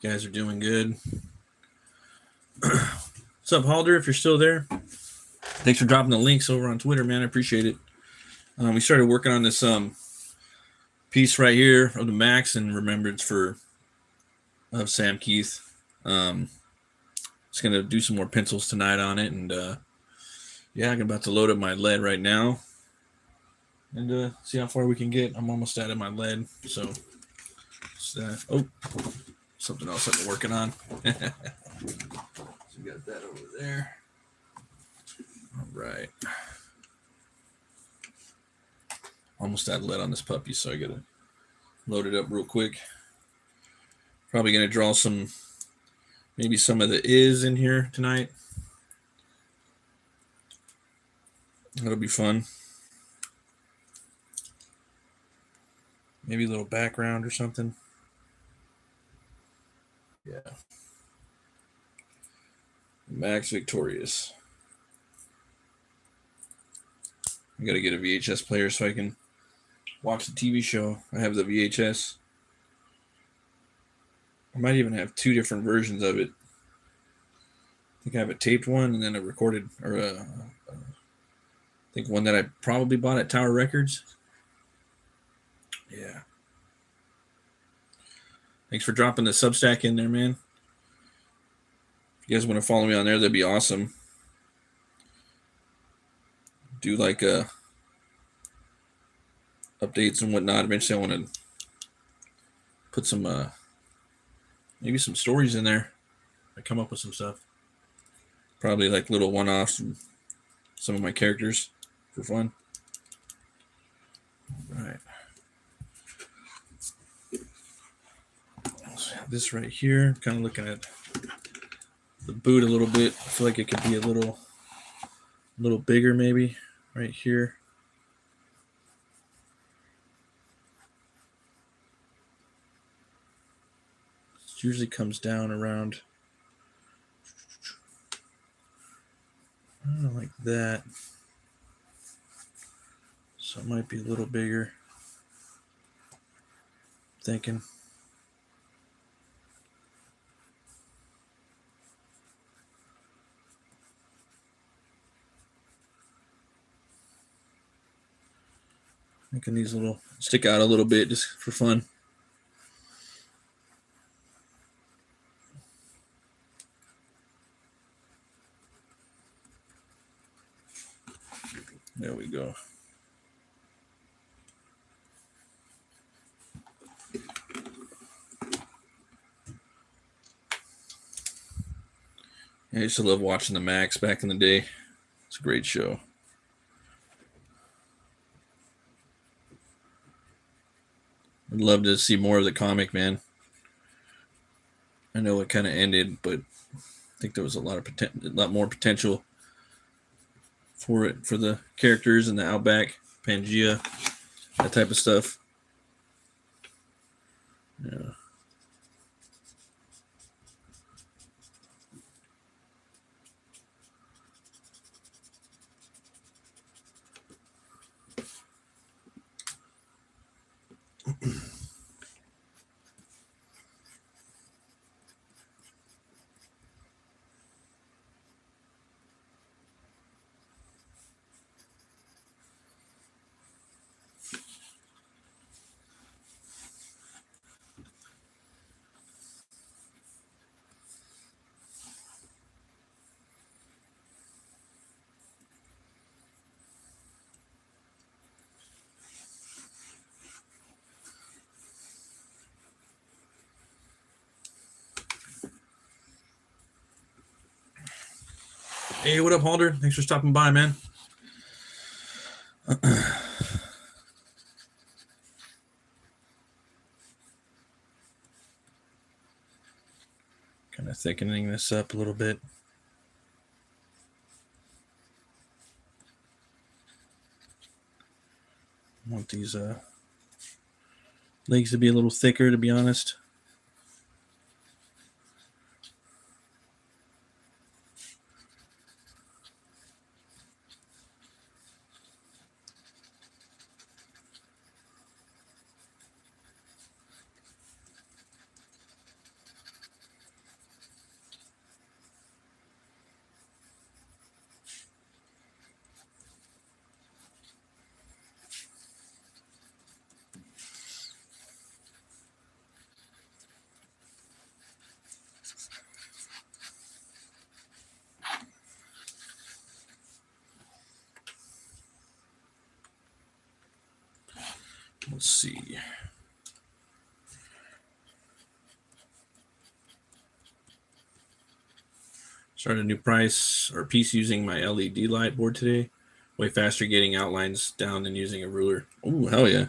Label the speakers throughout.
Speaker 1: You guys are doing good. What's up, Halder? If you're still there, thanks for dropping the links over on Twitter, man. I appreciate it. We started working on this piece right here of the Maxx and Remembrance of Sam Keith. Just gonna do some more pencils tonight on it, and yeah, I'm about to load up my lead right now and see how far we can get. I'm almost out of my lead, so oh, something else I've been working on. So we got that over there. All right. Almost out of lead on this puppy, so I gotta load it up real quick. Probably gonna draw maybe some of the is in here tonight. That'll be fun. Maybe a little background or something. Yeah. Maxx victorious. I gotta get a VHS player so I can watch the TV show. I have the VHS. I might even have two different versions of it. I think I have a taped one and then a recorded, or I think one that I probably bought at Tower Records. Yeah. Thanks for dropping the Substack in there, man. If you guys want to follow me on there, that'd be awesome. Do like updates and whatnot. Eventually I want to put some maybe some stories in there. I come up with some stuff. Probably like little one-offs from some of my characters for fun. All right. So this right here, kind of looking at the boot a little bit. I feel like it could be a little bigger maybe right here. It usually comes down around, I don't know, like that. So it might be a little bigger. I'm thinking. Making these stick out a little bit just for fun. There we go. I used to love watching the Maxx back in the day. It's a great show. I'd love to see more of the comic, man. I know it kind of ended, but I think there was a lot more potential for it, for the characters in the Outback, Pangea, that type of stuff. Yeah. Hey, what up, Halder? Thanks for stopping by, man. Kind of thickening this up a little bit. I want these legs to be a little thicker, to be honest. Let's see. Started a new price or piece using my LED light board today. Way faster getting outlines down than using a ruler. Oh, hell yeah.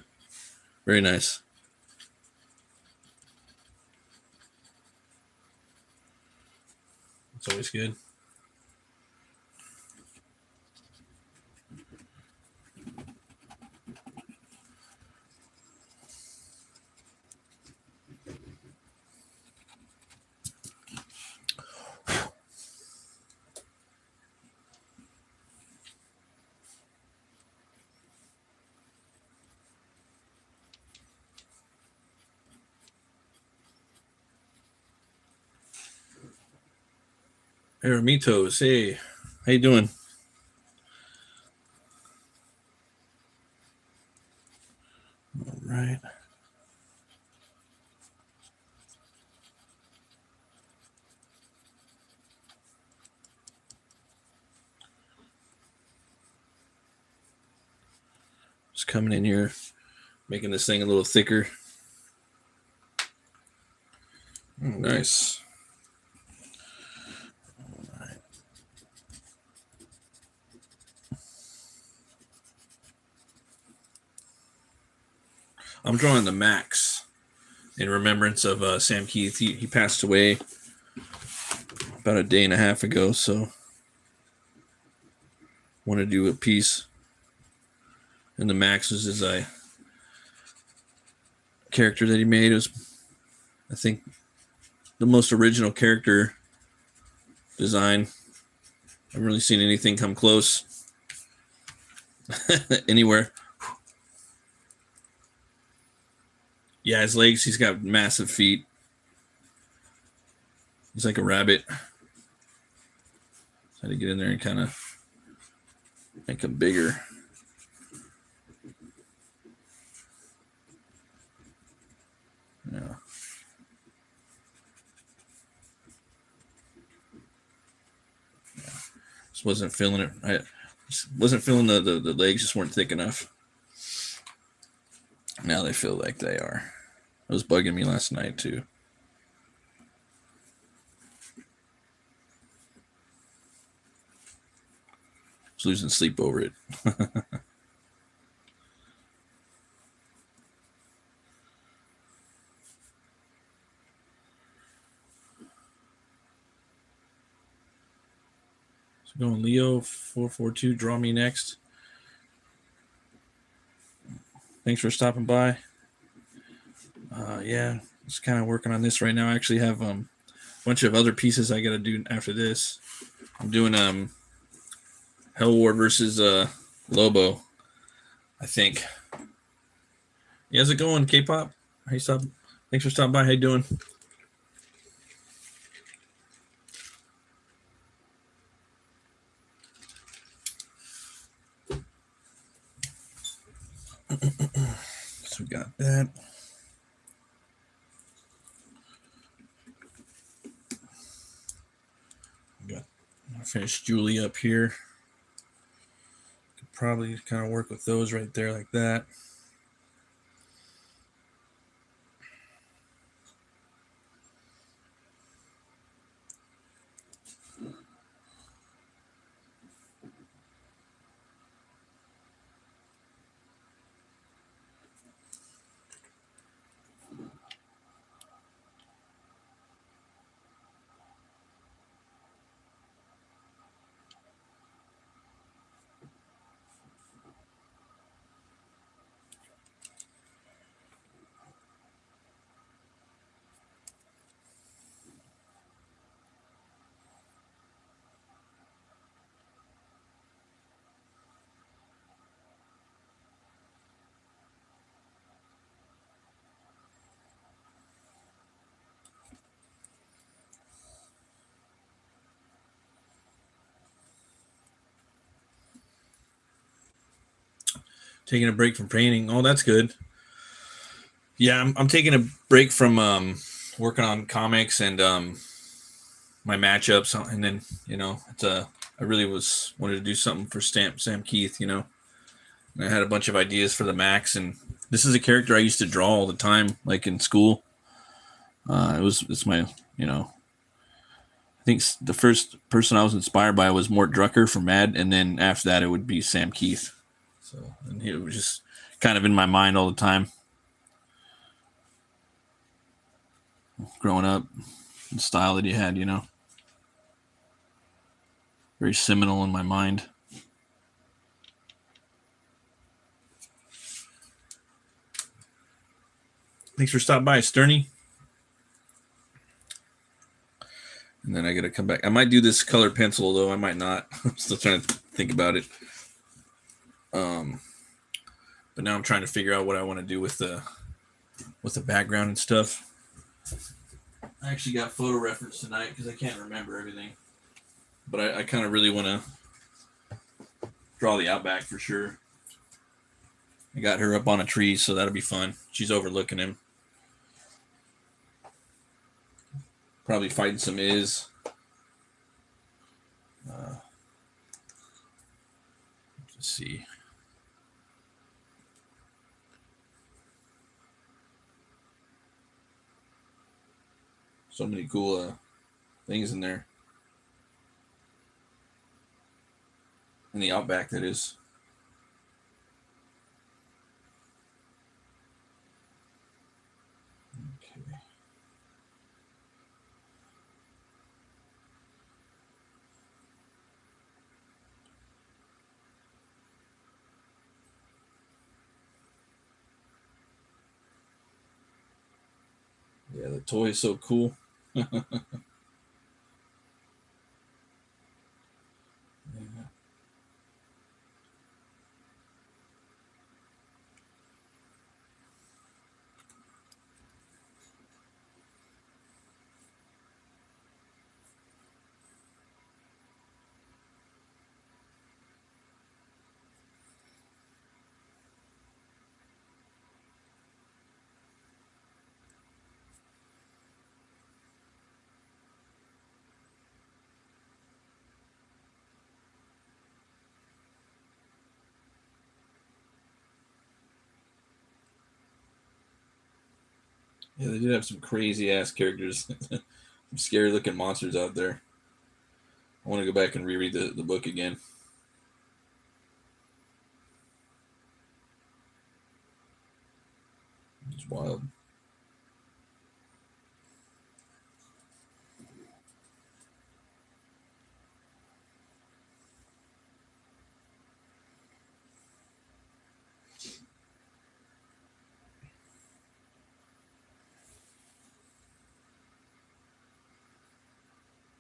Speaker 1: Very nice. It's always good. Eremitos, hey, how you doing? All right. Just coming in here, making this thing a little thicker. Oh, nice. I'm drawing the Maxx in remembrance of Sam Keith. He passed away about a day and a half ago, so want to do a piece. And the Maxx was his character that he made. It was, I think, the most original character design. I haven't really seen anything come close anywhere. Yeah, his legs, he's got massive feet. He's like a rabbit. Had to get in there and kind of make him bigger. Yeah. Just wasn't feeling it. I just wasn't feeling the legs just weren't thick enough. Now they feel like they are. It was bugging me last night too. I was losing sleep over it. So going Leo 442, draw me next. Thanks for stopping by. Yeah, just kind of working on this right now. I actually have a bunch of other pieces I got to do after this. I'm doing HELWÄR versus Lobo, I think. Yeah, how's it going, K-pop? Hey, stop. Thanks for stopping by. How you doing? So we got that. I finished Julie up here. Could probably kind of work with those right there like that. Taking a break from painting. Oh, that's good. Yeah, I'm taking a break from working on comics and my matchups, and then it's I really wanted to do something for Sam Keith, and I had a bunch of ideas for the Maxx, and This is a character I used to draw all the time, like in school. It's my, I think the first person I was inspired by was Mort Drucker from Mad, and then after that it would be Sam Keith. So, and he was just kind of in my mind all the time. Growing up, the style that he had, very seminal in my mind. Thanks for stopping by, Sterny. And then I got to come back. I might do this colored pencil, though. I might not. I'm still trying to think about it. But now I'm trying to figure out what I want to do with the background and stuff. I actually got photo reference tonight because I can't remember everything. But I kind of really want to draw the outback for sure. I got her up on a tree, so that'll be fun. She's overlooking him. Probably fighting some Let's see. So many cool things in there. In the outback, that is. Okay. Yeah, the toy is so cool. Yeah. Yeah, they did have some crazy ass characters. Some scary looking monsters out there. I want to go back and reread the book again. It's wild.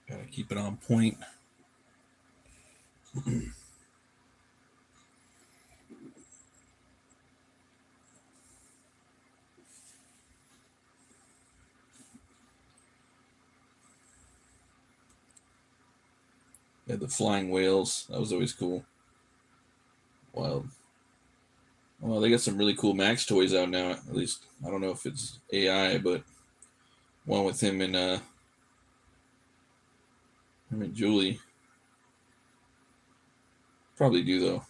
Speaker 1: Gotta keep it on point. Yeah, the flying whales. That was always cool. Wild. Well, they got some really cool Maxx toys out now. At least I don't know if it's AI, but one with him and Julie. Probably do though.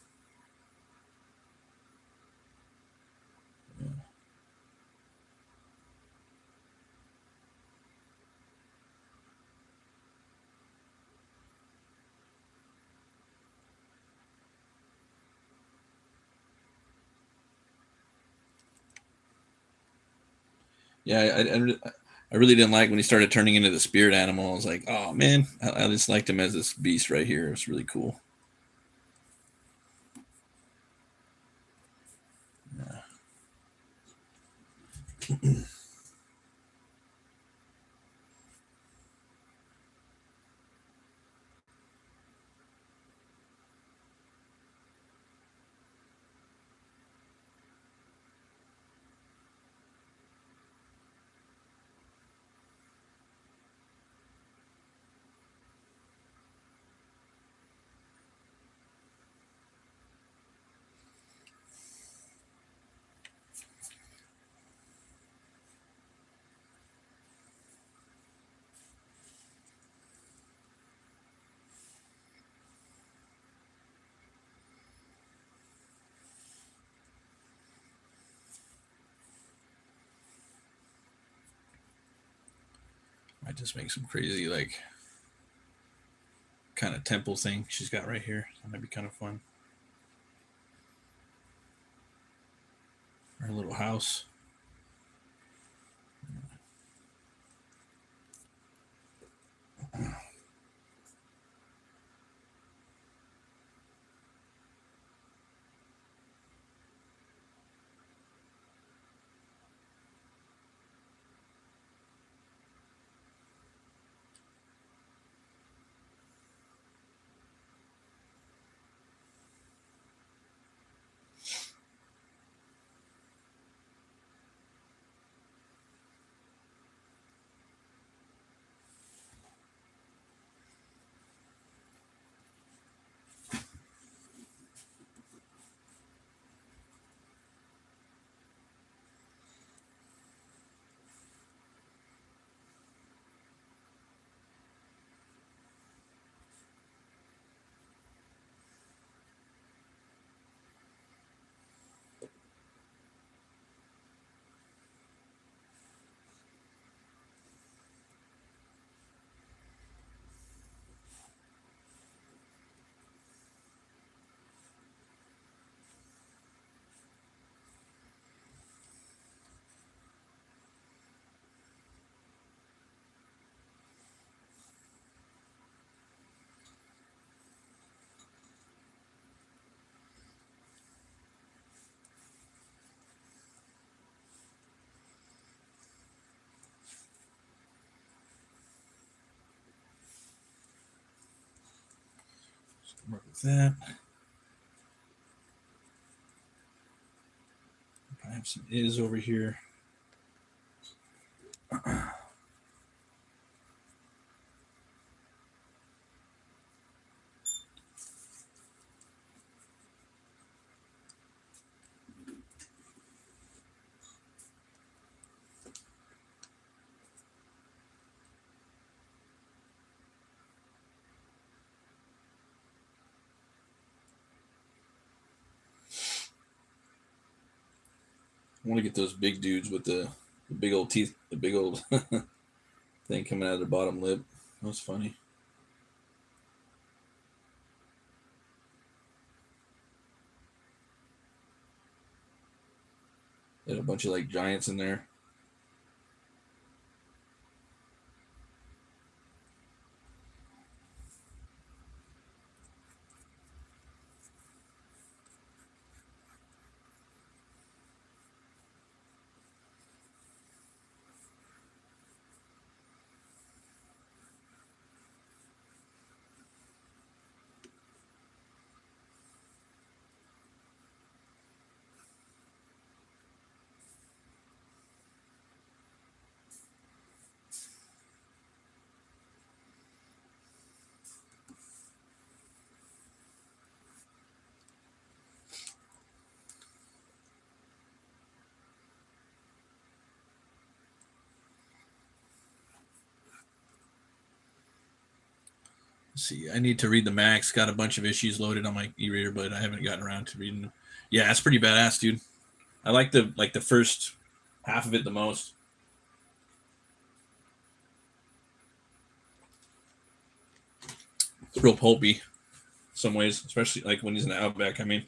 Speaker 1: Yeah, I really didn't like when he started turning into the spirit animal. I was like, oh man, I just liked him as this beast right here. It was really cool. Yeah. I just make some crazy like kind of temple thing she's got right here. That might be kind of fun. Her little house. Work with that. I have some is over here. I want to get those big dudes with the big old teeth, the big old thing coming out of the bottom lip. That was funny. They had a bunch of like giants in there. Let's see, I need to read the Maxx. Got a bunch of issues loaded on my e-reader, but I haven't gotten around to reading them. Yeah, it's pretty badass, dude. I like the first half of it the most. It's real pulpy, in some ways, especially like when he's in the outback. I mean,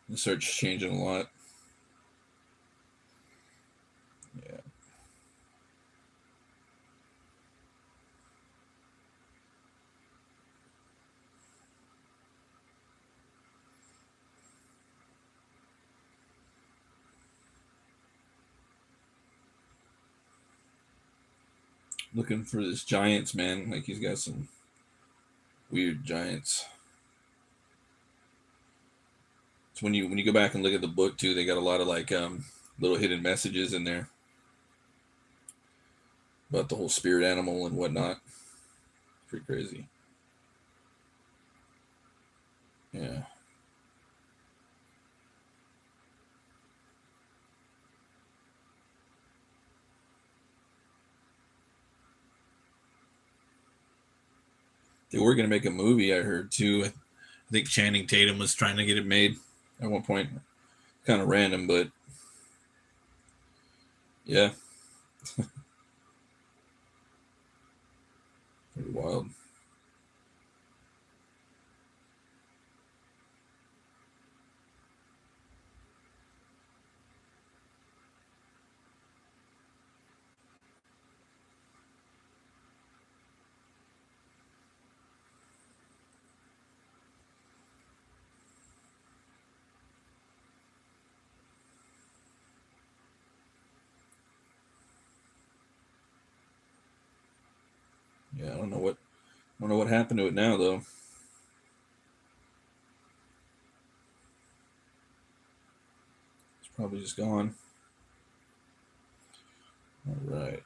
Speaker 1: the search changing a lot. Yeah. Looking for this giants, man. Like he's got some weird giants. So when you go back and look at the book too, they got a lot of like little hidden messages in there about the whole spirit animal and whatnot. Pretty crazy. Yeah. They were going to make a movie, I heard too. I think Channing Tatum was trying to get it made at one point. Kind of random, but yeah, pretty wild. Yeah, I don't know what happened to it now though. It's probably just gone. All right.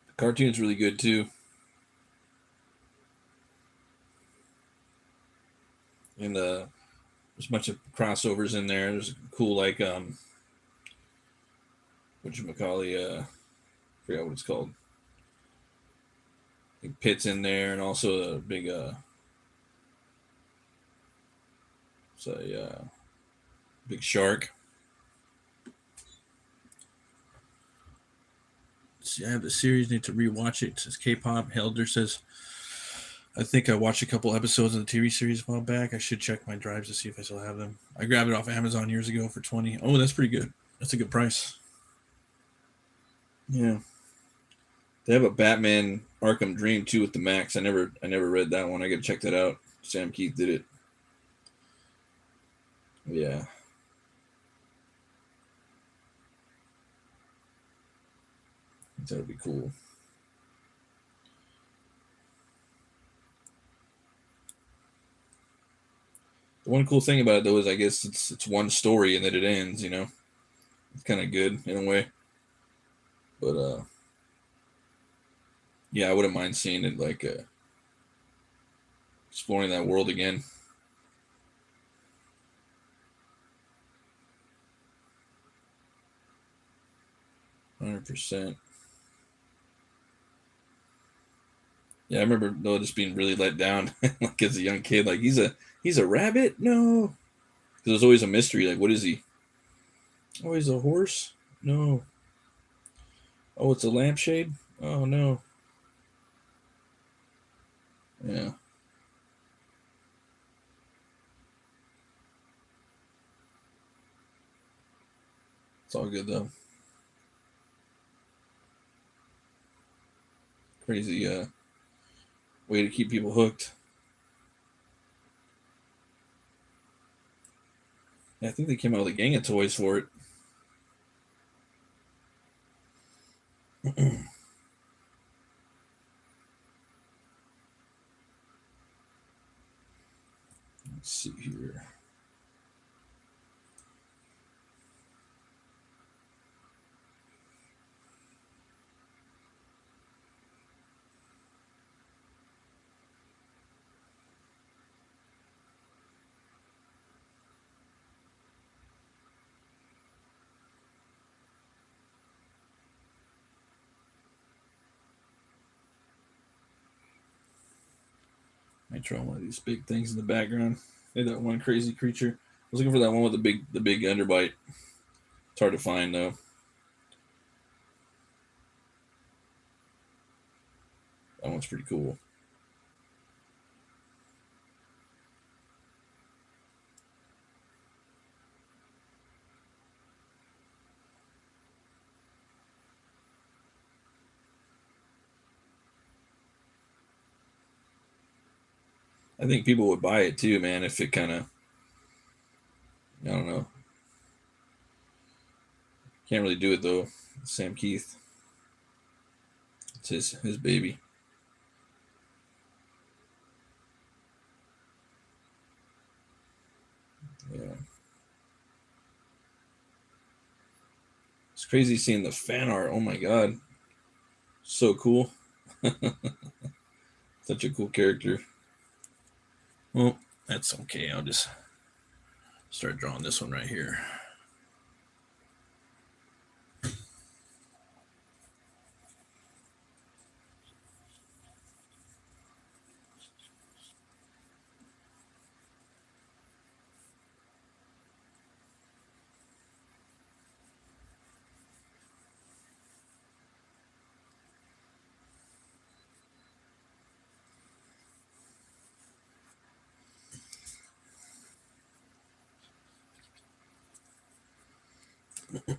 Speaker 1: The cartoon's really good too. And there's a bunch of crossovers in there. There's a cool like whatchamacallit, I forgot what it's called. Like pits in there, and also a big say big shark. See, I have the series. Need to rewatch it. It says K-pop. Helder says, I think I watched a couple episodes of the TV series a while back. I should check my drives to see if I still have them. I grabbed it off Amazon years ago for 20. Oh, that's pretty good. That's a good price. Yeah, they have a Batman Arkham Dream too with the Maxx. I never read that one. I got to check that out. Sam Keith did it. Yeah, that would be cool. The one cool thing about it though is I guess it's one story and then it ends. You know, it's kind of good in a way. But yeah, I wouldn't mind seeing it like exploring that world again. 100%. Yeah, I remember though just being really let down, like as a young kid. Like he's a rabbit? No, because there's always a mystery. Like what is he? Oh, he's a horse? No. Oh, it's a lampshade? Oh no. Yeah, it's all good though. Crazy way to keep people hooked. Yeah, I think they came out with a gang of toys for it. Let's see here. I try one of these big things in the background. Hey, that one crazy creature. I was looking for that one with the big underbite. It's hard to find though. That one's pretty cool. I think people would buy it too, man, if it kind of, I don't know. Can't really do it though. Sam Keith. It's his baby. Yeah. It's crazy seeing the fan art. Oh my god. So cool. Such a cool character. Well, that's okay. I'll just start drawing this one right here.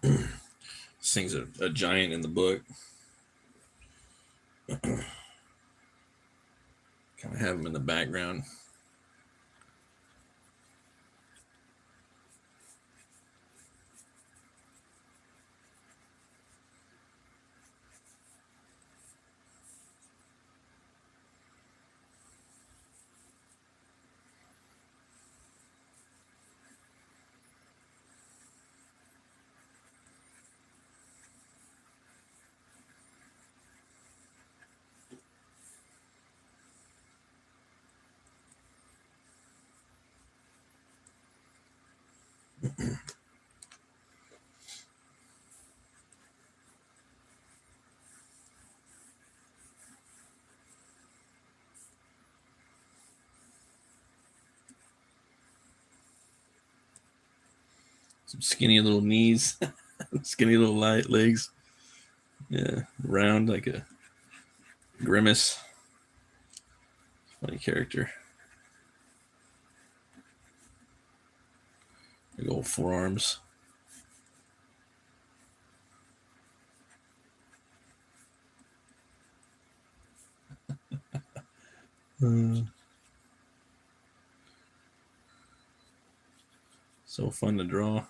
Speaker 1: This thing's a giant in the book. Kind of have him in the background. Some skinny little knees, skinny little light legs. Yeah, round like a grimace. Funny character. Big old forearms. So fun to draw.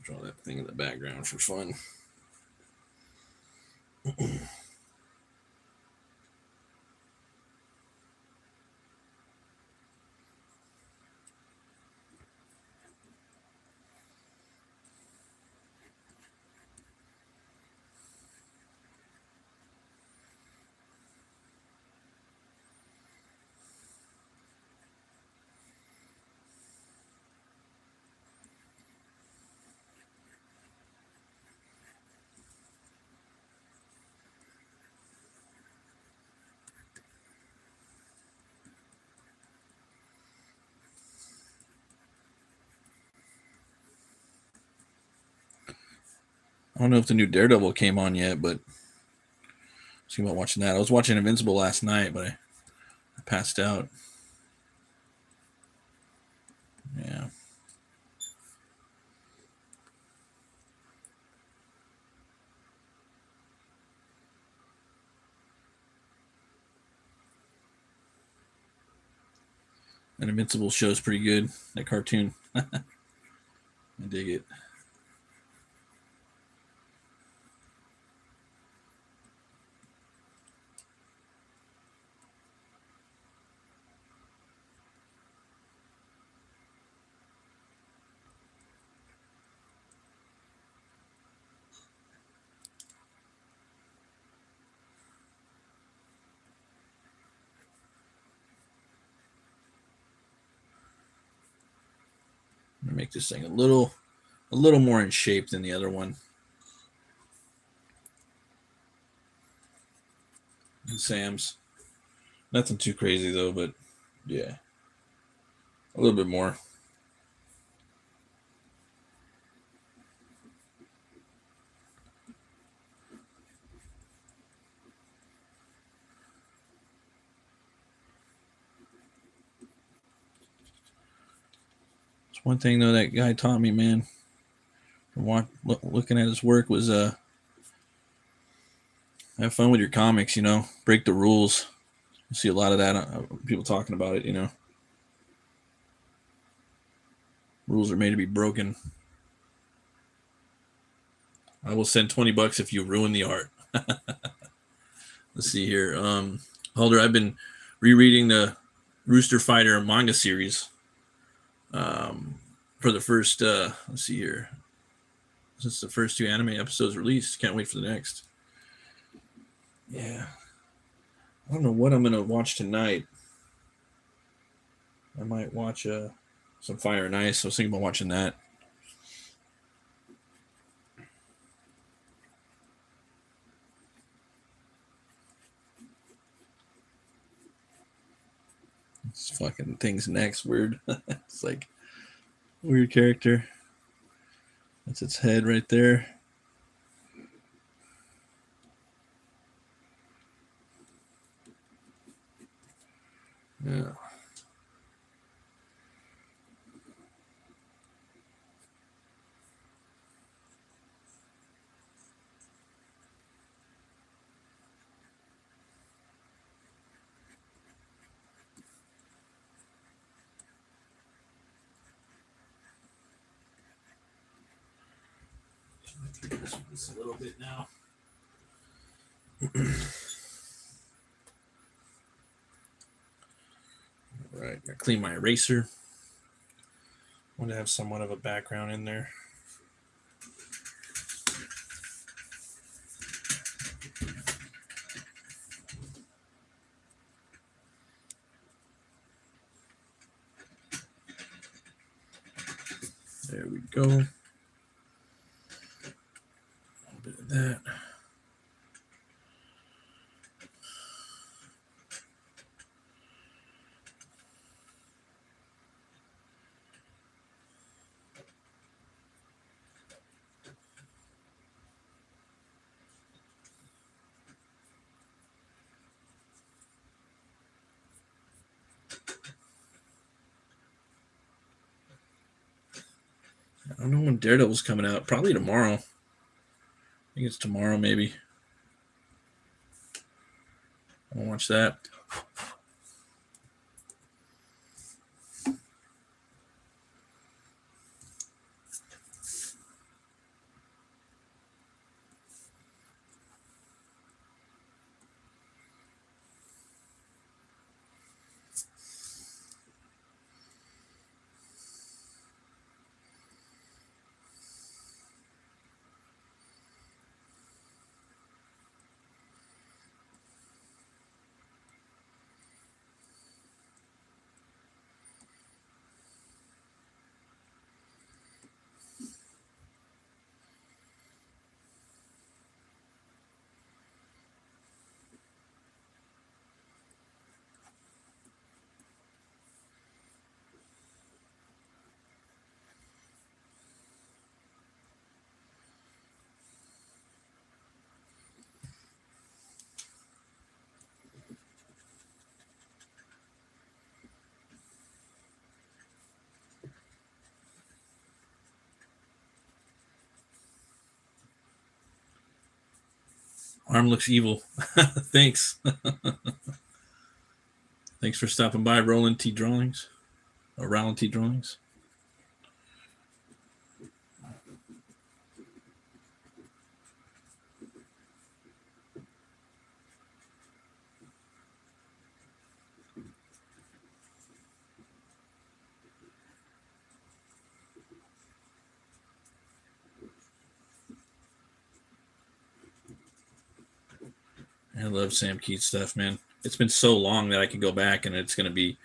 Speaker 1: Draw that thing in the background for fun. I don't know if the new Daredevil came on yet, but see about watching that. I was watching Invincible last night, but I passed out. Yeah. That Invincible show's pretty good. That cartoon. I dig it. I'm gonna make this thing a little more in shape than the other one. And Sam's. Nothing too crazy though, but yeah. A little bit more. It's one thing though that guy taught me, man. Looking at his work was have fun with your comics. You know, break the rules. You see a lot of that people talking about it. You know, rules are made to be broken. I will send $20 if you ruin the art. Let's see here. Holder, I've been rereading the Rooster Fighter manga series. For the first, let's see here. Since the first 2 anime episodes released, can't wait for the next. Yeah. I don't know what I'm going to watch tonight. I might watch some Fire and Ice. I was thinking about watching that. This fucking thing's next weird. It's like weird character. That's its head right there. Yeah. This a little bit now. All right, I clean my eraser. I want to have somewhat of a background in there. There we go. A little bit of that. I don't know when Daredevil's coming out. Probably tomorrow. I think it's tomorrow, maybe. I'll watch that. Arm looks evil. Thanks. Thanks for stopping by, Roland T. Drawings. Or Roland T. Drawings. I love Sam Keats stuff, man. It's been so long that I can go back and it's going to be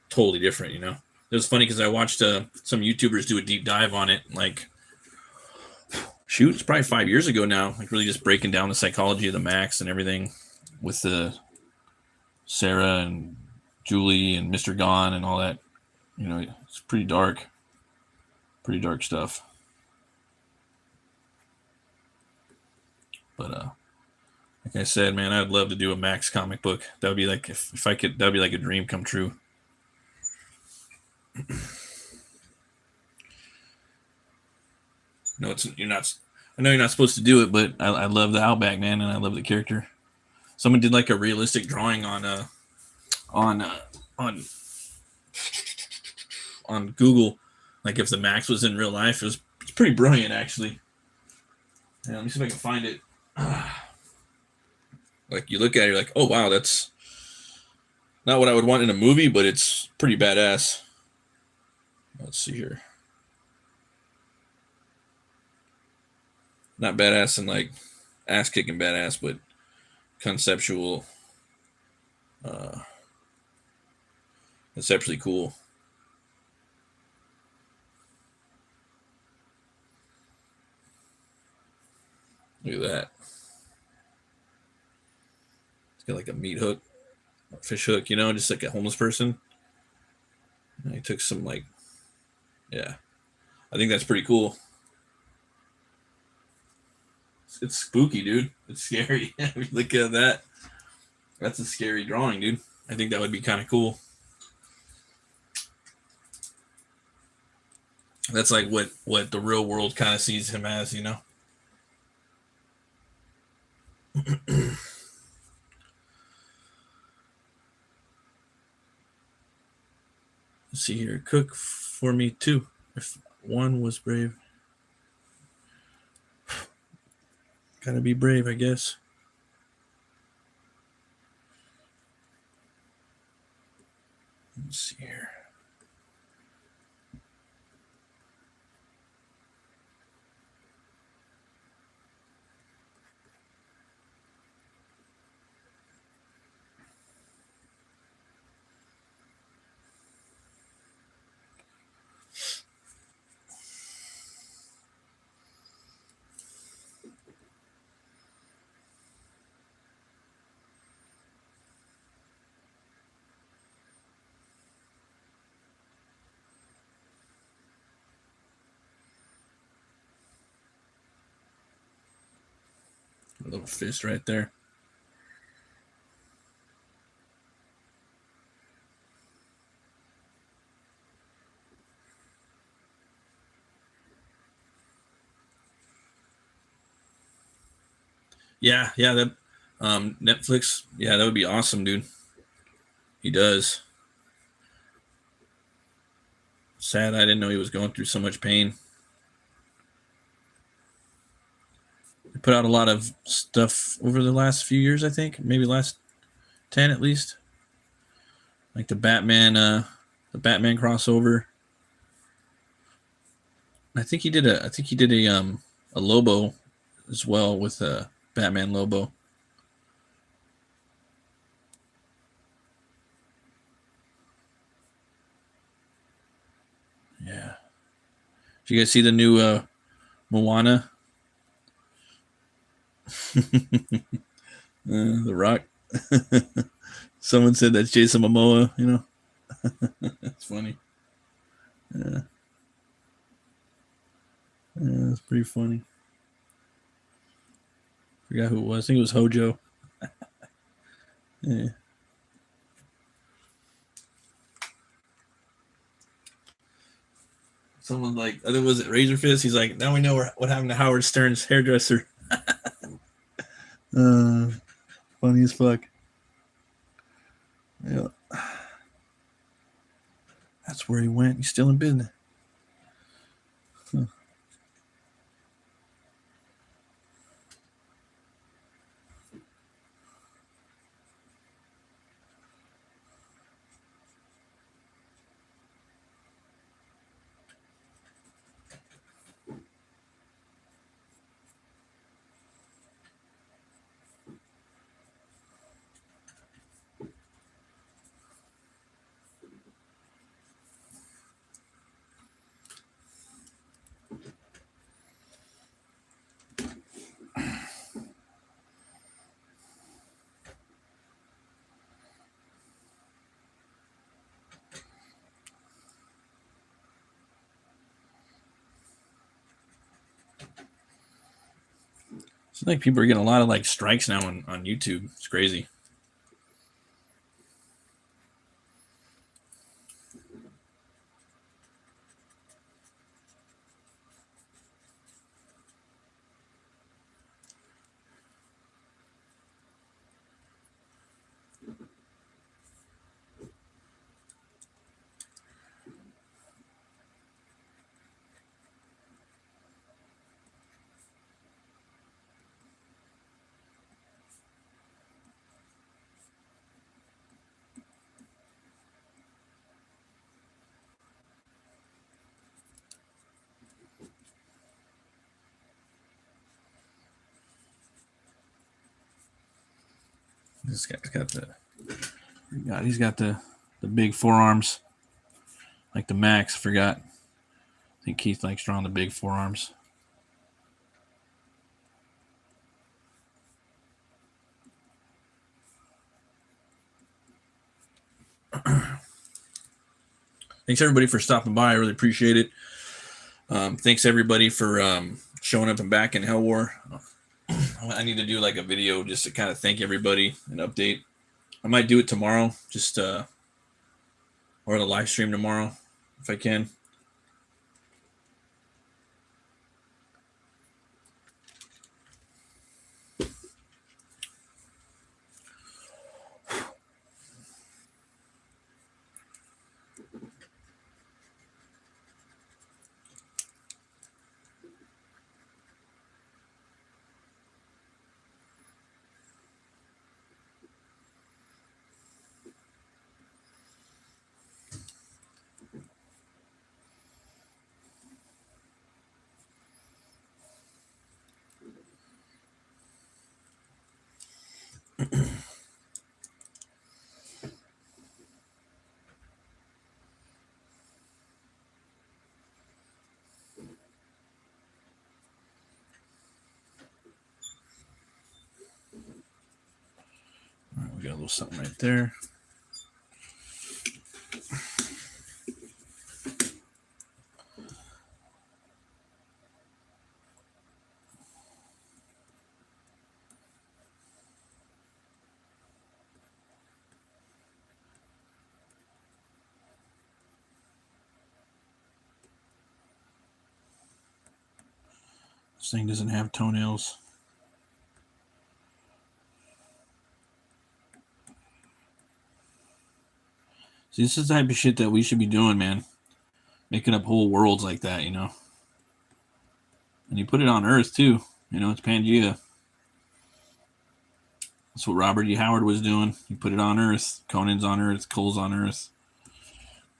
Speaker 1: totally different, you know? It was funny because I watched some YouTubers do a deep dive on it. Like, shoot, it's probably 5 years ago now. Like, really just breaking down the psychology of the Maxx and everything with the Sarah and Julie and Mr. Gone and all that. You know, it's pretty dark. Pretty dark stuff. But, like I said, man, I'd love to do a Maxx comic book. That would be like, if I could, that'd be like a dream come true. No, it's you're not. I know you're not supposed to do it, but I love the Outback, man, and I love the character. Someone did like a realistic drawing on uh, on on Google, like if the Maxx was in real life. It's pretty brilliant, actually. Yeah, let me see if I can find it. Like you look at it, you're like, oh wow, that's not what I would want in a movie, but it's pretty badass. Let's see here. Not badass and like ass kicking badass, but conceptual, uh, conceptually cool. Look at that. It's got like a meat hook, a fish hook, you know, just like a homeless person. And he took some like, yeah, I think that's pretty cool. It's spooky, dude. It's scary. Look at that. That's a scary drawing, dude. I think that would be kind of cool. That's like what the real world kind of sees him as, you know. Let's see here. Cook for me too. If one was brave, gotta be brave, I guess. Let's see here. A little fist right there. Yeah, yeah, that Netflix. Yeah, that would be awesome, dude. He does. Sad I didn't know he was going through so much pain. He put out a lot of stuff over the last few years, I think. Maybe last 10 at least. Like the Batman crossover. I think he did a Lobo as well with Batman Lobo. Yeah. Did you guys see the new Moana? The Rock. Someone said that's Jason Momoa. You know, it's funny. Yeah, yeah, it's pretty funny. Forgot who it was. I think it was Hojo. Yeah. Someone like I think was it Razor Fist. He's like, now we know what happened to Howard Stern's hairdresser. uh, Funny as fuck. Yeah, that's where he went. He's still in business. Huh. It's like people are getting a lot of like strikes now on YouTube. It's crazy. This guy's got he's got the big forearms, like the Maxx. I forgot. I think Keith likes drawing the big forearms. Thanks everybody for stopping by. I really appreciate it. Thanks everybody for showing up and back in HELWÄR. I need to do like a video just to kind of thank everybody and update. I might do it tomorrow, just or the live stream tomorrow if I can. All right, we got a little something right there. This thing doesn't have toenails. See, this is the type of shit that we should be doing, man. Making up whole worlds like that, you know. And you put it on Earth, too. You know, it's Pangea. That's what Robert E. Howard was doing. You put it on Earth. Conan's on Earth. Cole's on Earth.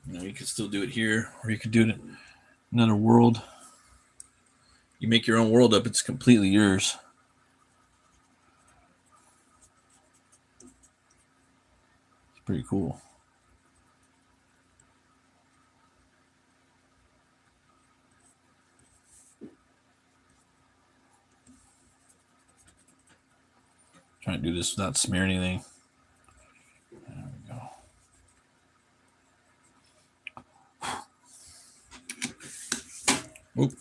Speaker 1: You know, you could still do it here, or you could do it in another world. You make your own world up. It's completely yours. It's pretty cool. Trying to do this without smearing anything. There we go. Oop.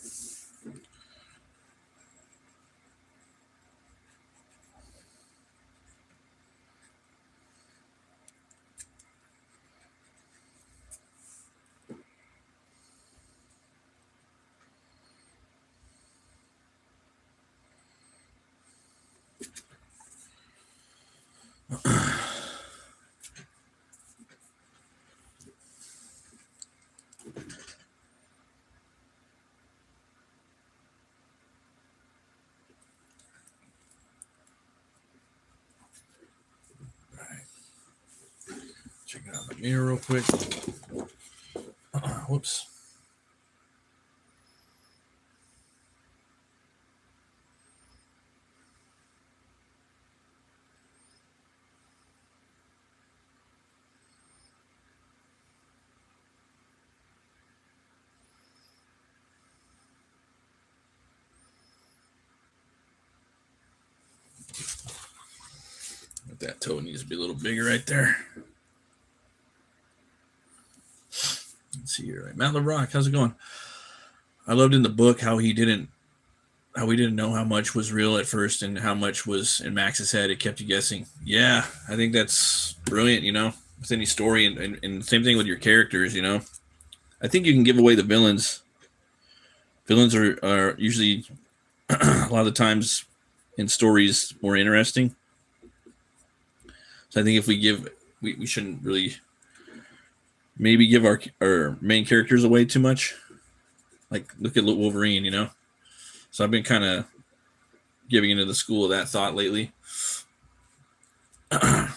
Speaker 1: Check it out the mirror real quick. Whoops. That toe needs to be a little bigger right there. Let's see here. Matt LeBrock, how's it going? I loved in the book how we didn't know how much was real at first and how much was in Max's head. It kept you guessing. Yeah, I think that's brilliant, you know, with any story and same thing with your characters, you know. I think you can give away the villains. Villains are usually a lot of the times in stories more interesting. So I think if we shouldn't really maybe give our main characters away too much. Like look at Wolverine, you know. So I've been kind of giving into the school of that thought lately. Give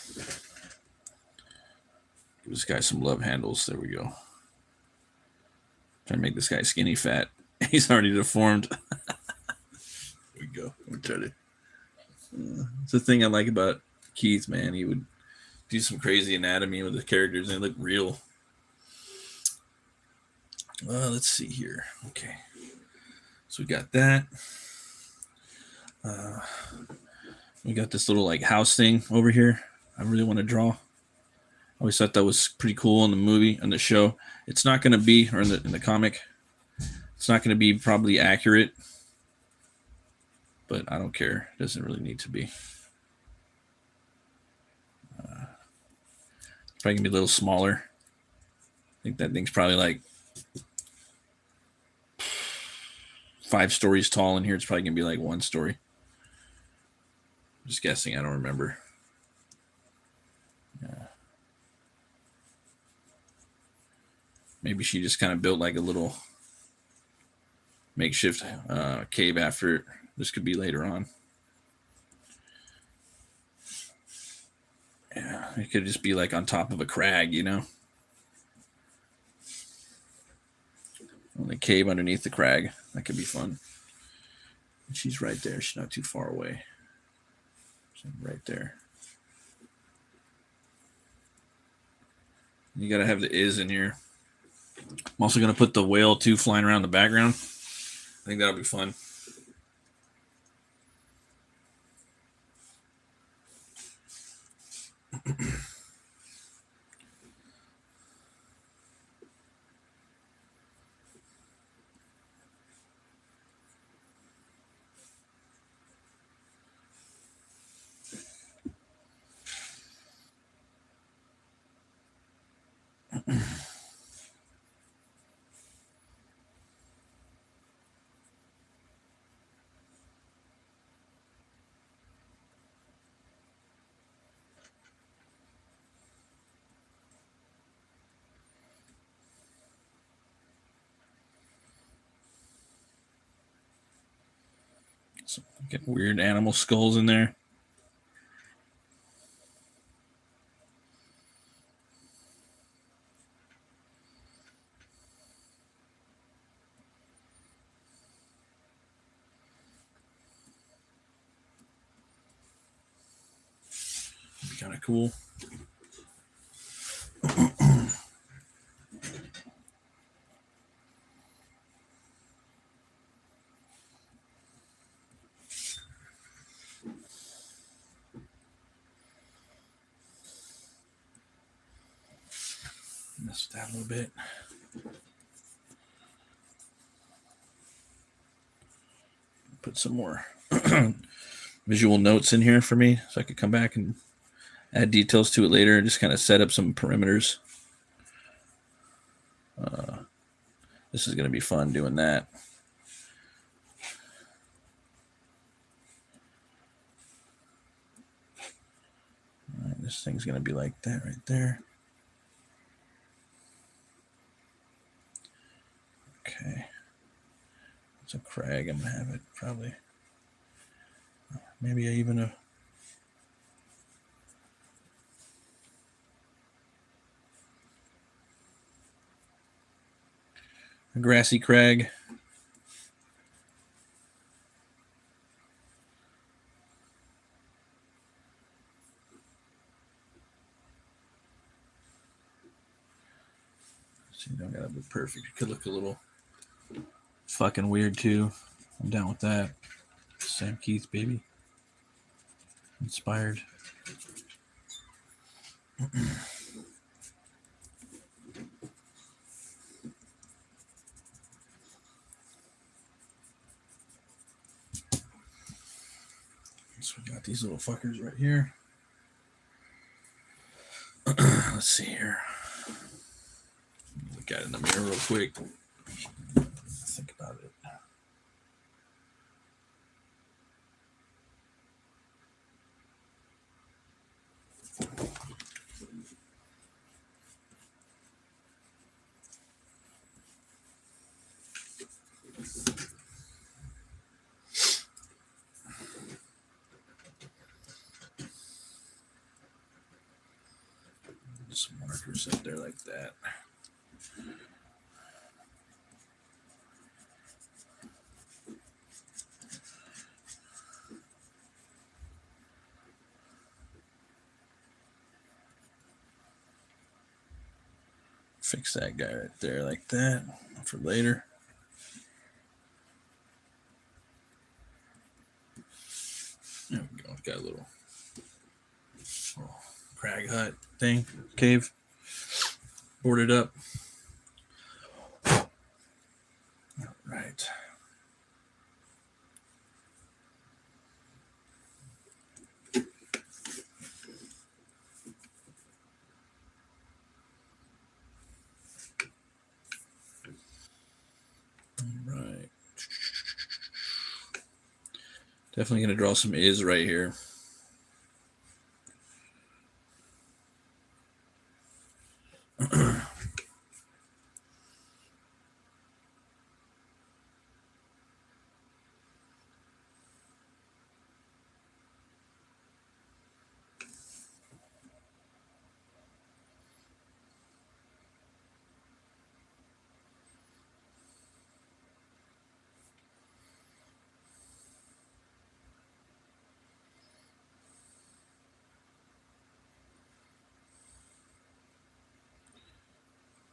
Speaker 1: this guy some love handles. There we go. Trying to make this guy skinny fat. He's already deformed. There we go. We'll try to. It's the thing I like about Keith, man, he would do some crazy anatomy with the characters, and they look real. Let's see here. Okay, so we got that. We got this little like house thing over here. I really want to draw. I always thought that was pretty cool in the movie and the show. It's not going to be, or in the comic, it's not going to be probably accurate, but I don't care. It doesn't really need to be. It's probably going to be a little smaller. I think that thing's probably like 5 stories tall. In here, it's probably going to be like 1 story. Just guessing. I don't remember. Yeah. Maybe she just kind of built like a little makeshift cave after it. This could be later on. Yeah, it could just be like on top of a crag, you know? On the cave underneath the crag. That could be fun. And she's right there. She's not too far away. She's right there. You got to have the is in here. I'm also going to put the whale too flying around the background. I think that'll be fun. So get weird animal skulls in there. Be kind of cool. Mess with that a little bit. Put some more visual notes in here for me so I could come back and add details to it later and just kind of set up some perimeters. This is going to be fun doing that. All right, this thing's going to be like that right there. Okay. It's a crag. I'm going to have it probably. Maybe even a grassy crag. So you don't gotta be perfect. It could look a little fucking weird too. I'm down with that. Sam Keith, baby. Inspired. So we got these little fuckers right here. Let's see here. Look at it in the mirror real quick. Think about it. Some markers up there like that. Fix that guy right there like that for later. There we go. Got a little crag hut thing, cave, boarded up. All right. All right. Definitely going to draw some is right here.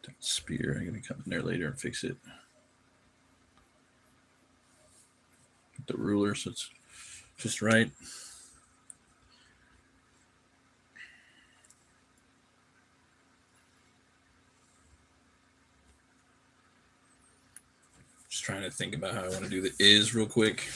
Speaker 1: That spear, I'm going to come in there later and fix it. The ruler, so it's just right. Just trying to think about how I want to do the is real quick.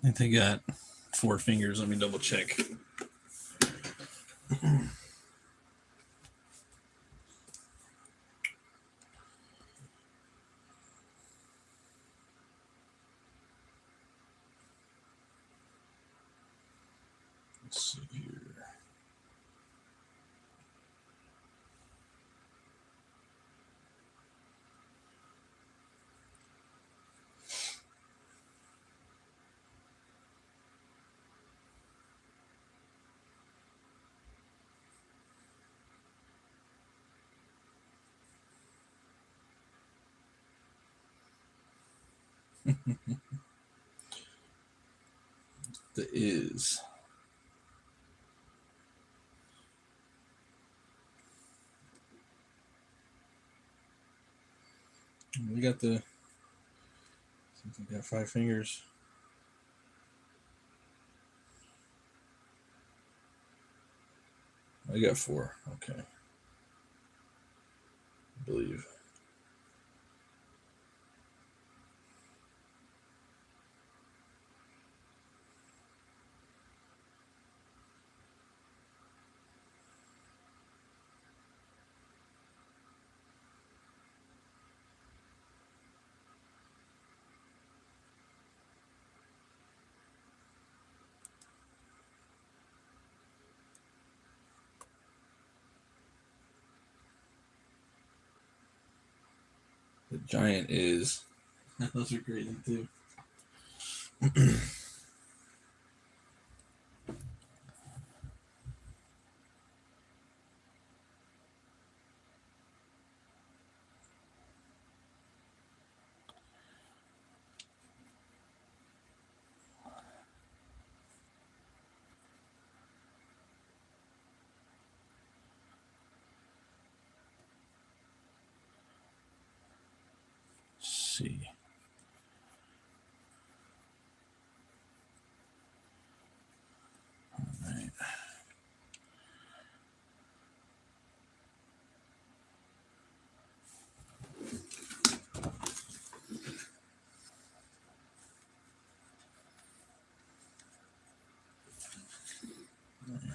Speaker 1: I think they got 4 fingers. Let me double check. Let's see here. The is. We got the. We got 5 fingers. I got 4. Okay. I believe. The giant is. Those are crazy too. See. All right.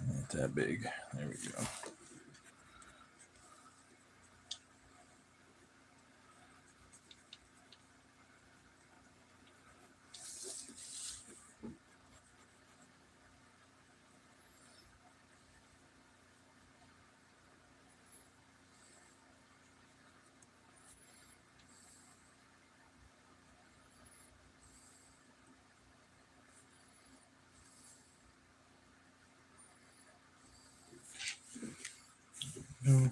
Speaker 1: Not that big. There we go. No.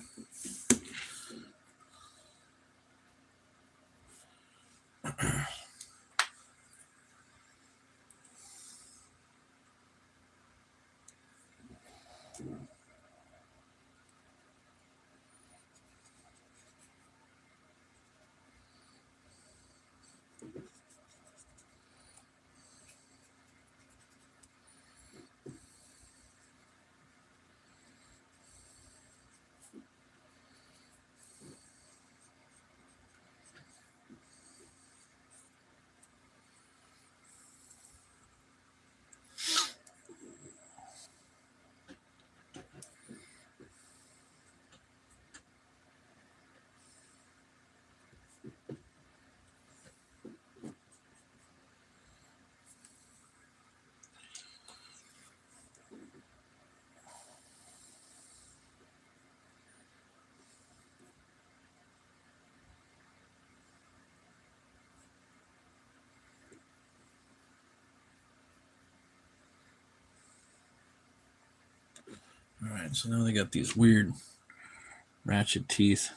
Speaker 1: All right, so now they got these weird ratchet teeth.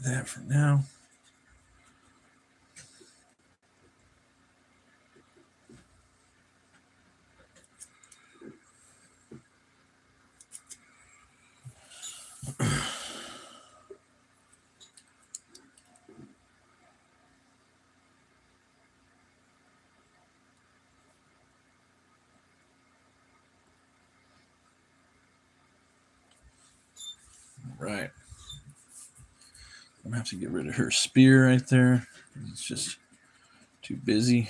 Speaker 1: that for now. Right. I'm gonna have to get rid of her spear right there. It's just too busy.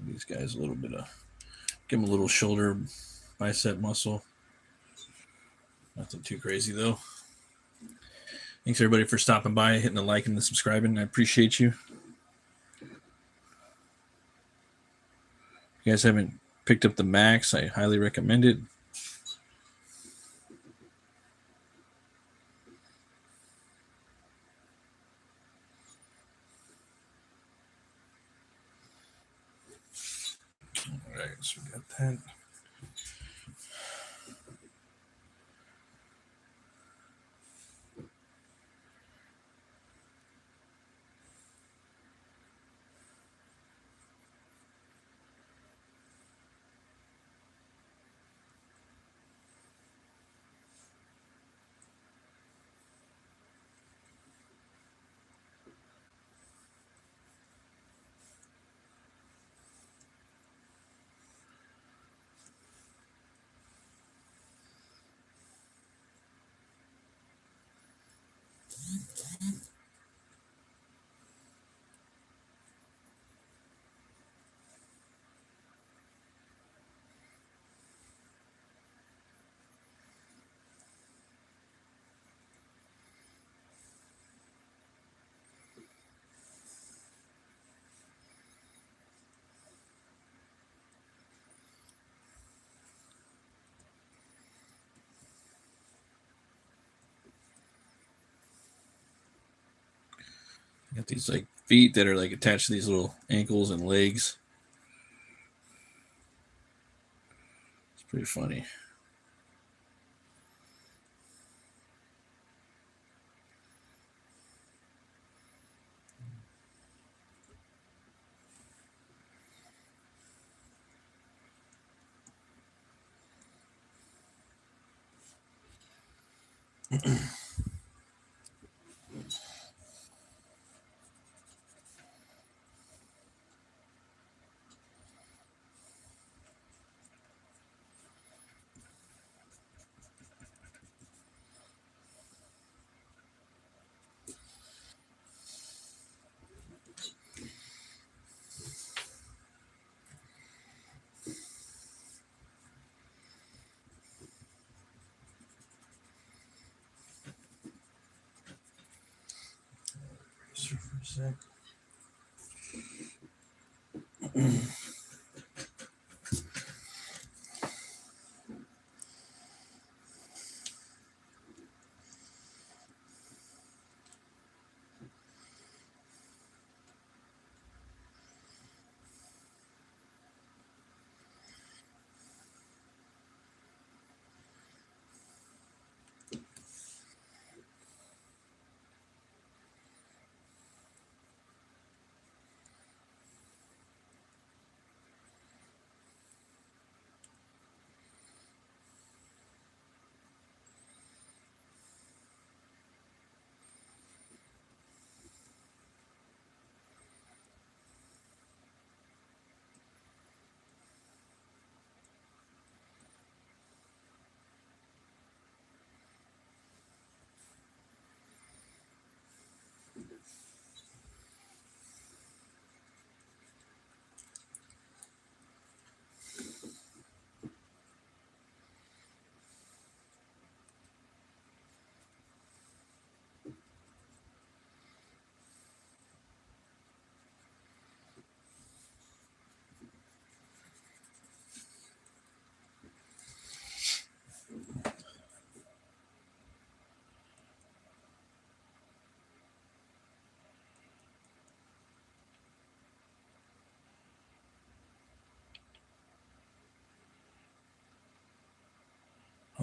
Speaker 1: These guys a little bit of, give them a little shoulder bicep muscle. Nothing too crazy though. Thanks everybody for stopping by, hitting the like and the subscribing. I appreciate you. If you guys haven't picked up the Maxx, I highly recommend it. All right, so we got that. Got these like feet that are like attached to these little ankles and legs. It's pretty funny. For a sec.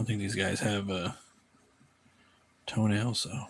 Speaker 1: think these guys have toenails, so.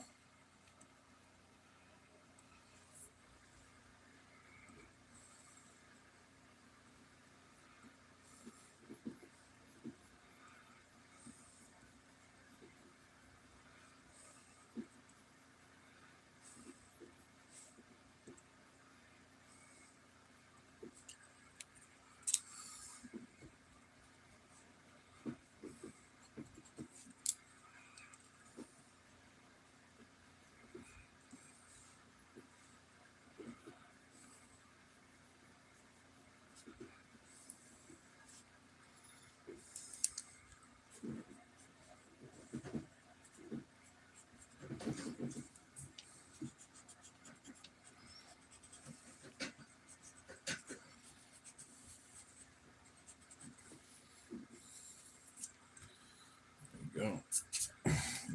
Speaker 1: Go.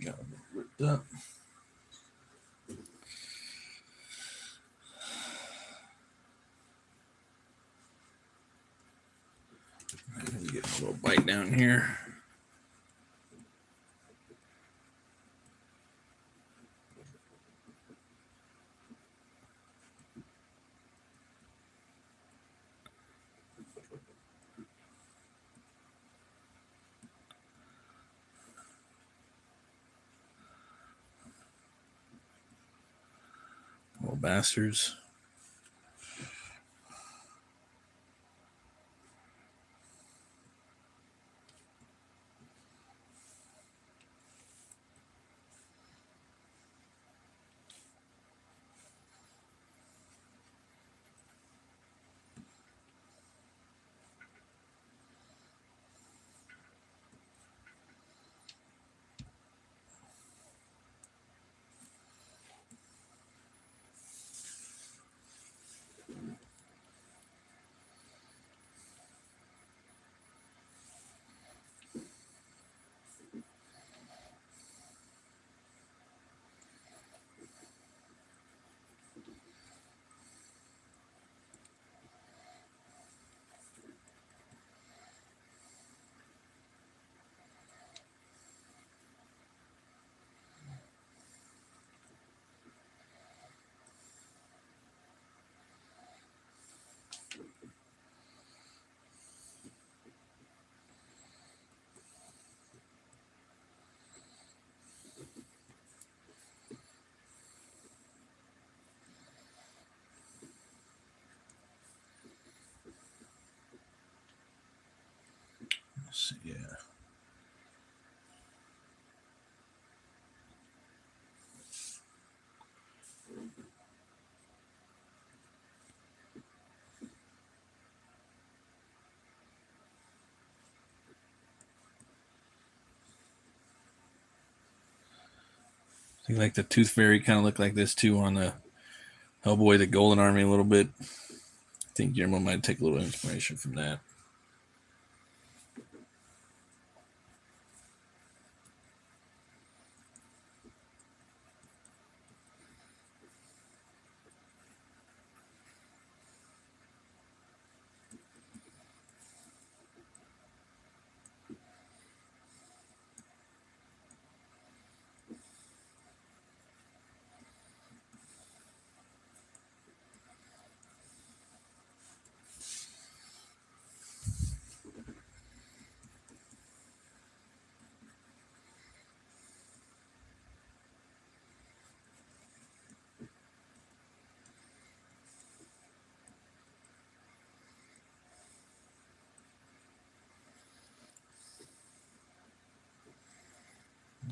Speaker 1: Got it ripped up. Let me get a little bite down here. Little bastards. Let's see, yeah. I think like the Tooth Fairy kind of looked like this too on the Hellboy, the Golden Army a little bit. I think Guillermo might take a little inspiration from that.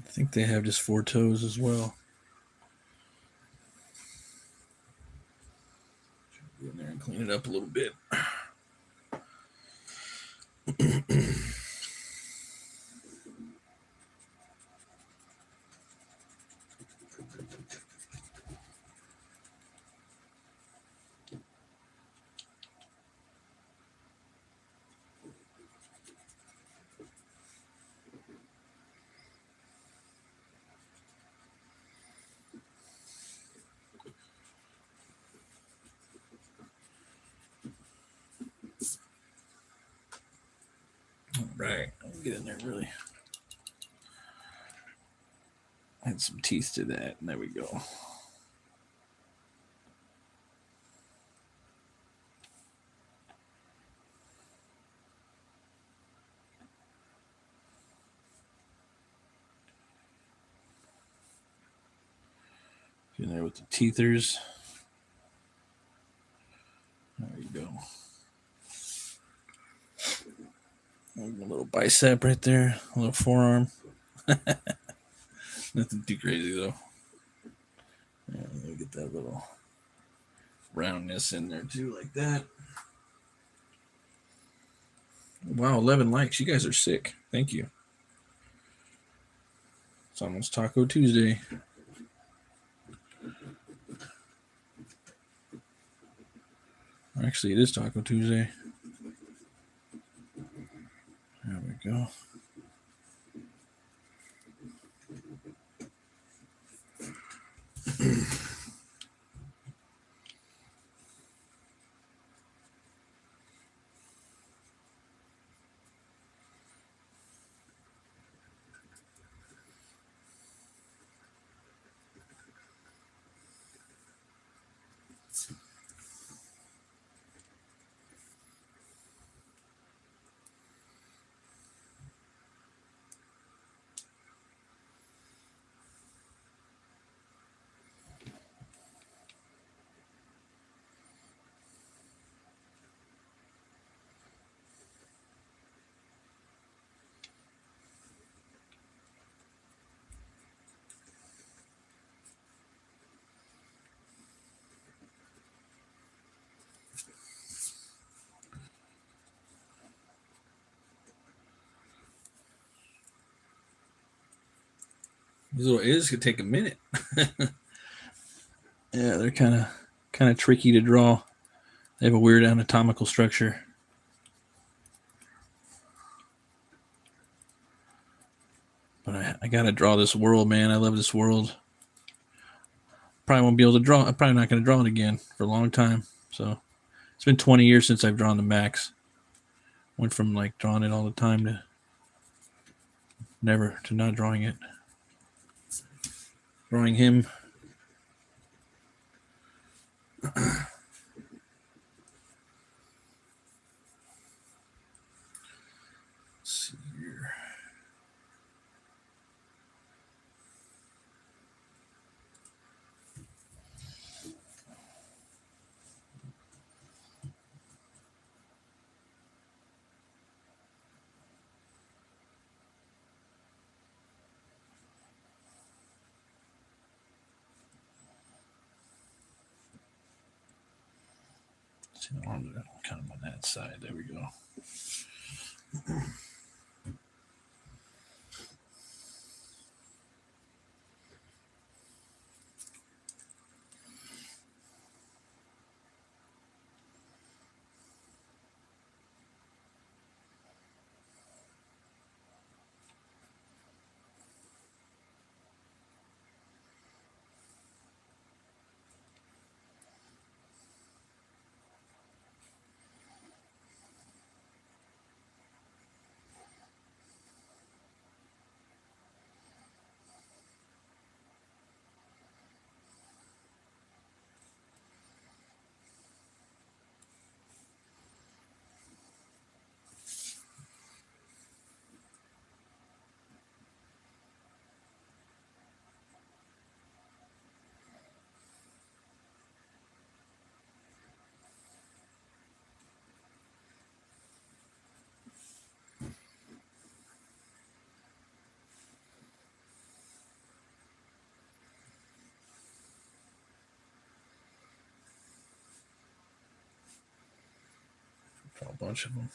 Speaker 1: I think they have just 4 toes as well. Go in there and clean it up a little bit. All right, I'll get in there really. Add some teeth to that. And there we go. In there with the teethers. There you go. A little bicep right there, a little forearm. Nothing too crazy though. Yeah, let me get that little roundness in there too, like that. Wow, 11 likes. You guys are sick. Thank you. It's almost Taco Tuesday. Actually, it is Taco Tuesday. There we go. These little is could take a minute. Yeah, they're kind of tricky to draw. They have a weird anatomical structure. But I gotta draw this world, man. I love this world. Probably won't be able to draw. I'm probably not going to draw it again for a long time. So it's been 20 years since I've drawn the Maxx. Went from like drawing it all the time to never to not drawing it. Drawing him. Let's see here. See, kind of on that side. There we go. A bunch of them.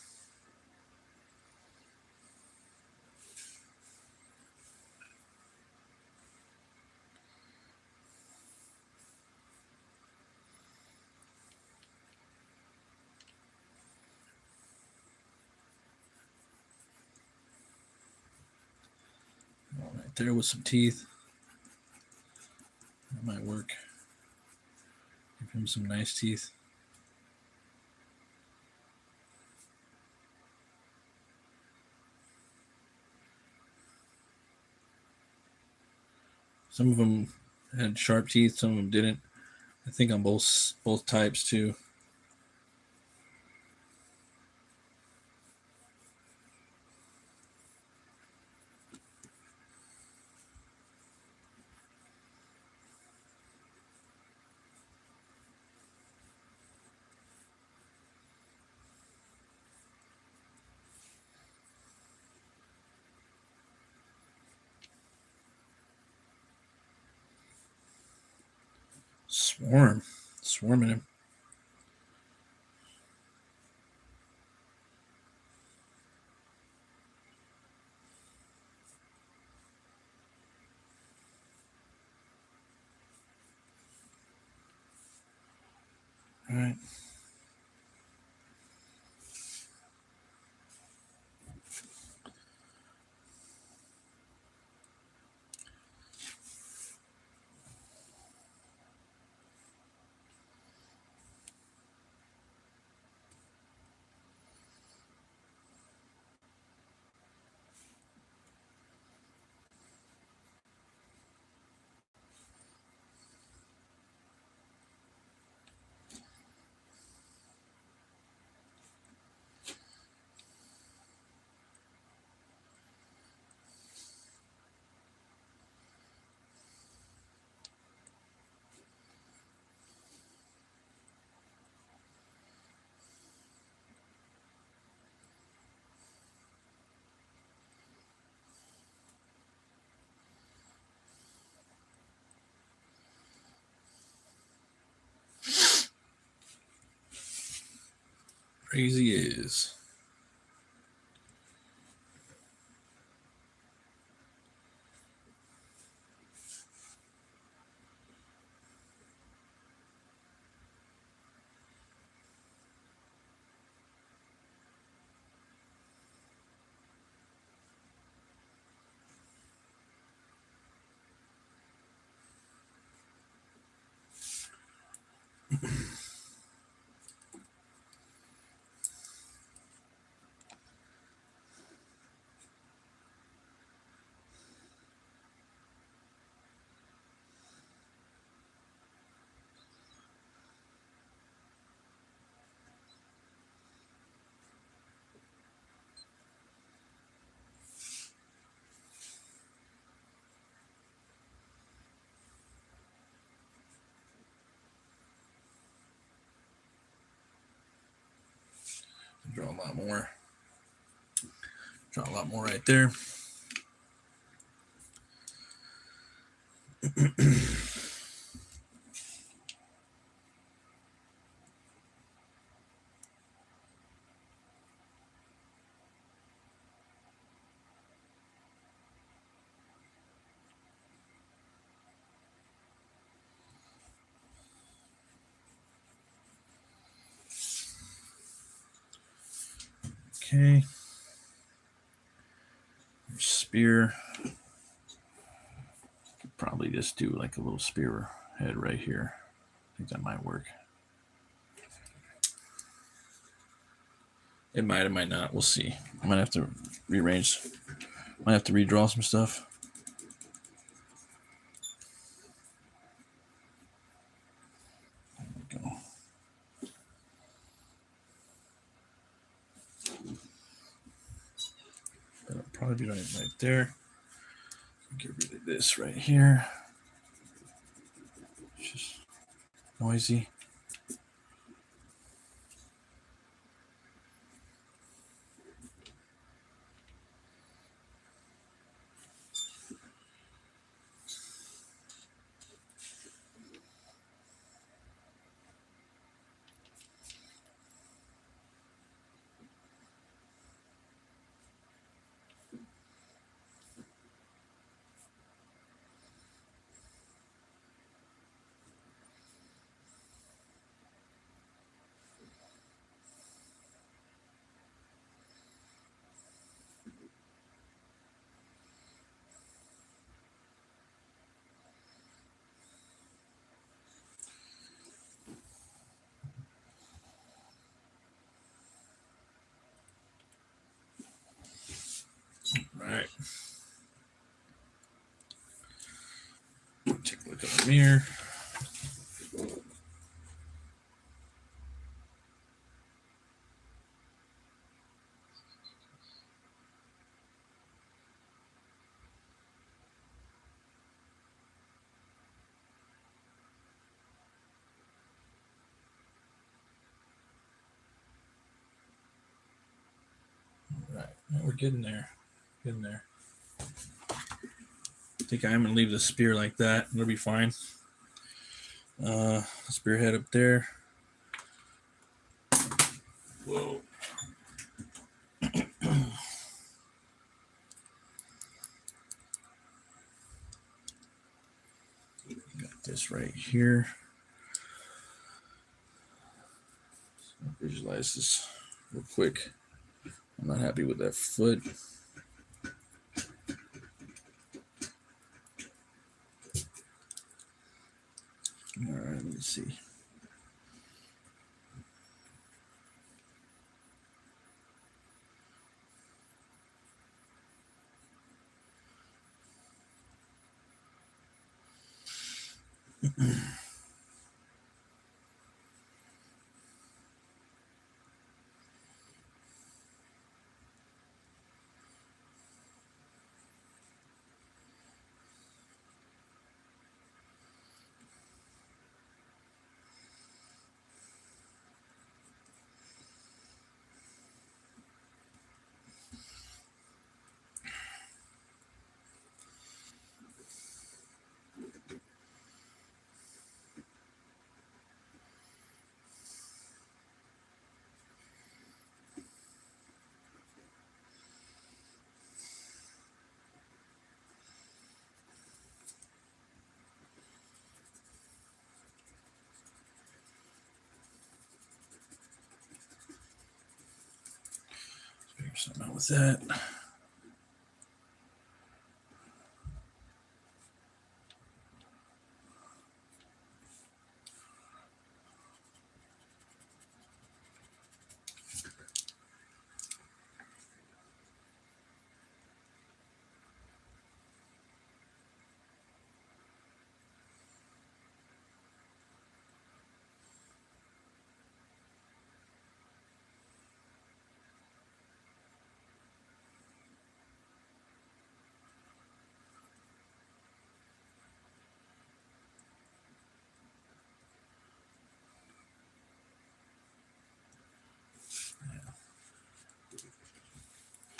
Speaker 1: All right, there with some teeth. That might work. Give him some nice teeth. Some of them had sharp teeth, some of them didn't. I think on both types too. Swarming him. All right. Crazy is. Draw a lot more. Draw a lot more right there. Okay. Spear. Could probably just do like a little spear head right here. I think that might work. It might not. We'll see. I might have to rearrange. Might have to redraw some stuff. There we go. That'll probably be right there. Get rid of this right here. It's just noisy. All right. mirror. All right, we're getting there. Getting there. I think I'm gonna leave the spear like that. It'll be fine. Spearhead up there. Whoa. Got this right here. Visualize this real quick. I'm not happy with that foot. All right, let me see. Figure something out with that.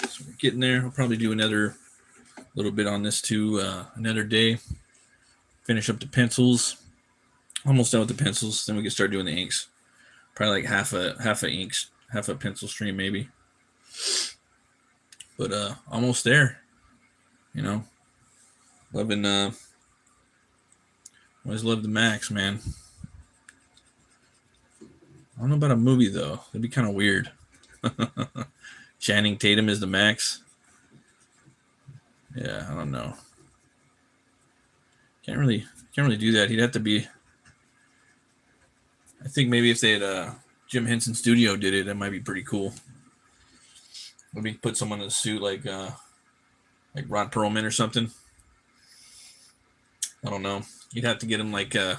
Speaker 1: So we're getting there. I'll probably do another little bit on this too, another day. Finish up the pencils. Almost done with the pencils. Then we can start doing the inks. Probably like half a inks, half a pencil stream maybe. But almost there. You know, loving. Always love the Maxx, man. I don't know about a movie though. It'd be kind of weird. Channing Tatum is the Maxx. Yeah, I don't know. Can't really do that. He'd have to be. I think maybe if they had Jim Henson Studio did it, that might be pretty cool. Maybe put someone in a suit like Ron Perlman or something. I don't know. You'd have to get him like you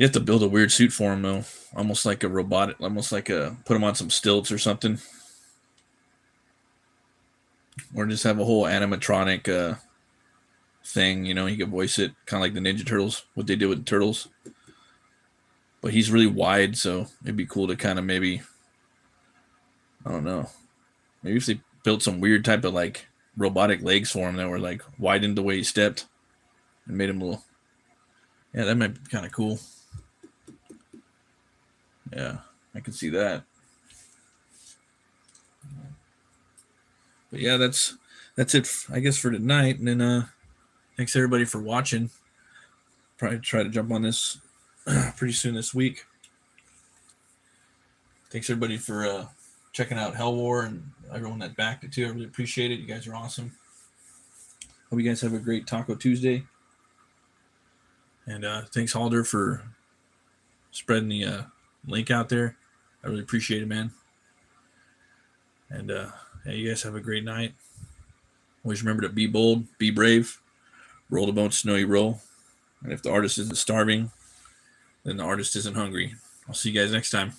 Speaker 1: have to build a weird suit for him though, almost like a robotic, almost like put him on some stilts or something, or just have a whole animatronic thing. You know, he could voice it, kind of like the Ninja Turtles, what they did with the Turtles. But he's really wide, so it'd be cool to kind of maybe, I don't know, maybe if they built some weird type of like robotic legs for him that were like widened the way he stepped and made him a little. Yeah, that might be kind of cool. Yeah, I can see that. But yeah, that's it, I guess, for tonight. And then thanks everybody for watching. Probably try to jump on this pretty soon this week. Thanks everybody for checking out HELWÄR and everyone that backed it too. I really appreciate it. You guys are awesome. Hope you guys have a great Taco Tuesday. And thanks Halder for spreading the link out there. I really appreciate it, man. And yeah, you guys have a great night. Always remember to be bold, be brave, roll the bones, snow you roll. And if the artist isn't starving, then the artist isn't hungry. I'll see you guys next time.